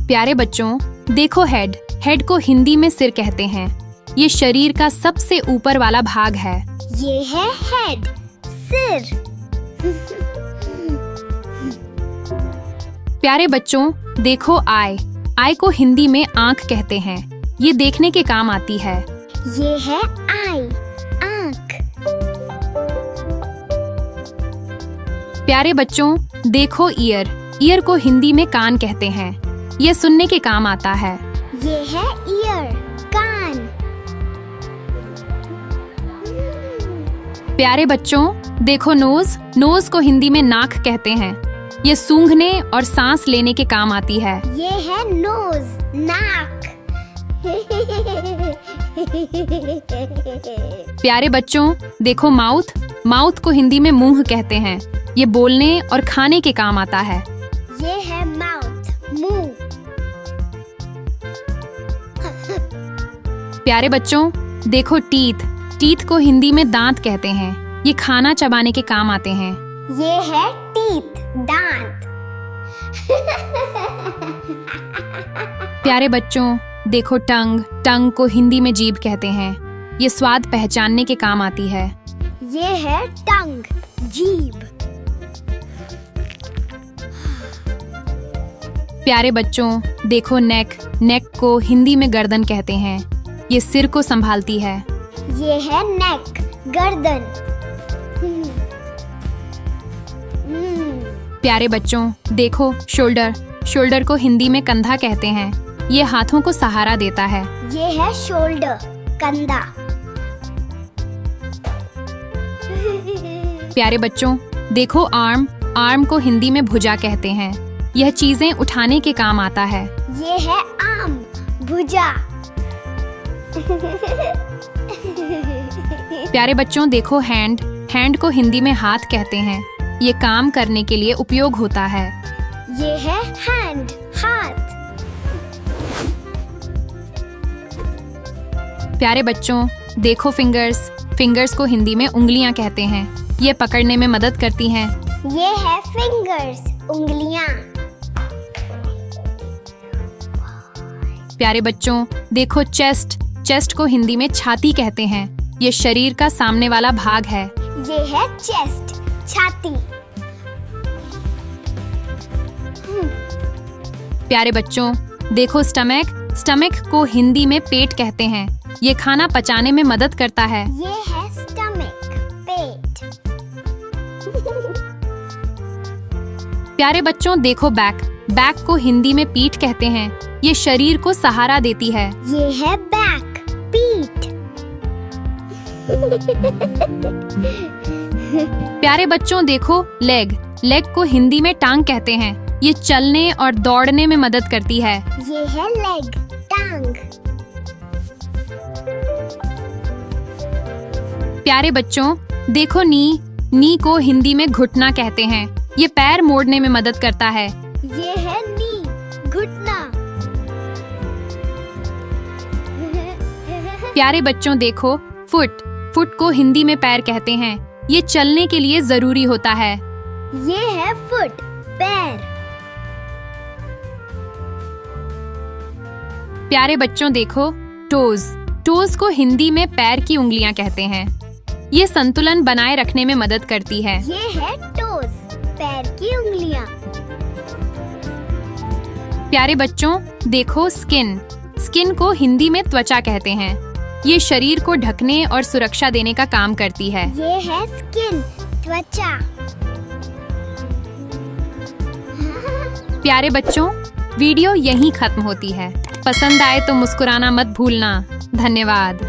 प्यारे बच्चों, देखो हेड। हेड को हिंदी में सिर कहते हैं। ये शरीर का सबसे ऊपर वाला भाग है। ये है हेड, सिर। प्यारे बच्चों, देखो आई। आई को हिंदी में आँख कहते हैं। ये देखने के काम आती है। ये है आई, आँख। प्यारे बच्चों, देखो ईयर। ईयर को हिंदी में कान कहते हैं। ये सुनने के काम आता है। ये है ईयर, कान। प्यारे बच्चों, देखो नोज। नोज को हिंदी में नाक कहते हैं। ये सूंघने और सांस लेने के काम आती है। ये है नोज, नाक। प्यारे बच्चों, देखो माउथ। माउथ को हिंदी में मुंह कहते हैं। ये बोलने और खाने के काम आता है। ये है माउथ, मुंह। प्यारे बच्चों, देखो टीथ। टीथ को हिंदी में दांत कहते हैं। ये खाना चबाने के काम आते हैं। ये है टीथ, दांत। प्यारे बच्चों, देखो टंग। टंग को हिंदी में जीभ कहते हैं। ये स्वाद पहचानने के काम आती है। ये है टंग, जीभ। प्यारे बच्चों, देखो नेक। नेक को हिंदी में गर्दन कहते हैं। ये सिर को संभालती है। ये है नेक, गर्दन। प्यारे बच्चों, देखो शोल्डर। शोल्डर को हिंदी में कंधा कहते हैं। ये हाथों को सहारा देता है। ये है शोल्डर, कंधा। प्यारे बच्चों, देखो आर्म। आर्म को हिंदी में भुजा कहते हैं। यह चीजें उठाने के काम आता है। ये है आर्म, भुजा। प्यारे बच्चों, देखो हैंड। हैंड को हिंदी में हाथ कहते हैं। ये काम करने के लिए उपयोग होता है। ये है हैंड, हाथ। प्यारे बच्चों, देखो फिंगर्स। फिंगर्स को हिंदी में उंगलियां कहते हैं। ये पकड़ने में मदद करती हैं। ये है फिंगर्स, उंगलियां। प्यारे बच्चों, देखो चेस्ट। चेस्ट को हिंदी में छाती कहते हैं। ये शरीर का सामने वाला भाग है। ये है चेस्ट, छाती। प्यारे बच्चों, देखो स्टमक। स्टमक को हिंदी में पेट कहते हैं। ये खाना पचाने में मदद करता है। ये है स्टमक, पेट। प्यारे बच्चों, देखो बैक। बैक को हिंदी में पीठ कहते हैं। ये शरीर को सहारा देती है। ये है बैक, पीठ। प्यारे बच्चों, देखो लेग। लेग को हिंदी में टांग कहते हैं। ये चलने और दौड़ने में मदद करती है। ये है लेग, टांग। प्यारे बच्चों, देखो नी। नी को हिंदी में घुटना कहते हैं। ये पैर मोड़ने में मदद करता है। ये है नी, घुटना। प्यारे बच्चों, देखो फुट। फुट को हिंदी में पैर कहते हैं। ये चलने के लिए जरूरी होता है। ये है फुट, पैर। प्यारे बच्चों, देखो टोज। टोज को हिंदी में पैर की उंगलियां कहते हैं। ये संतुलन बनाए रखने में मदद करती है। ये है टोज, पैर की उंगलियां। प्यारे बच्चों, देखो स्किन। स्किन को हिंदी में त्वचा कहते हैं। ये शरीर को ढकने और सुरक्षा देने का काम करती है। ये है स्किन, त्वचा। प्यारे बच्चों, वीडियो यहीं खत्म होती है। पसंद आए तो मुस्कुराना मत भूलना। धन्यवाद।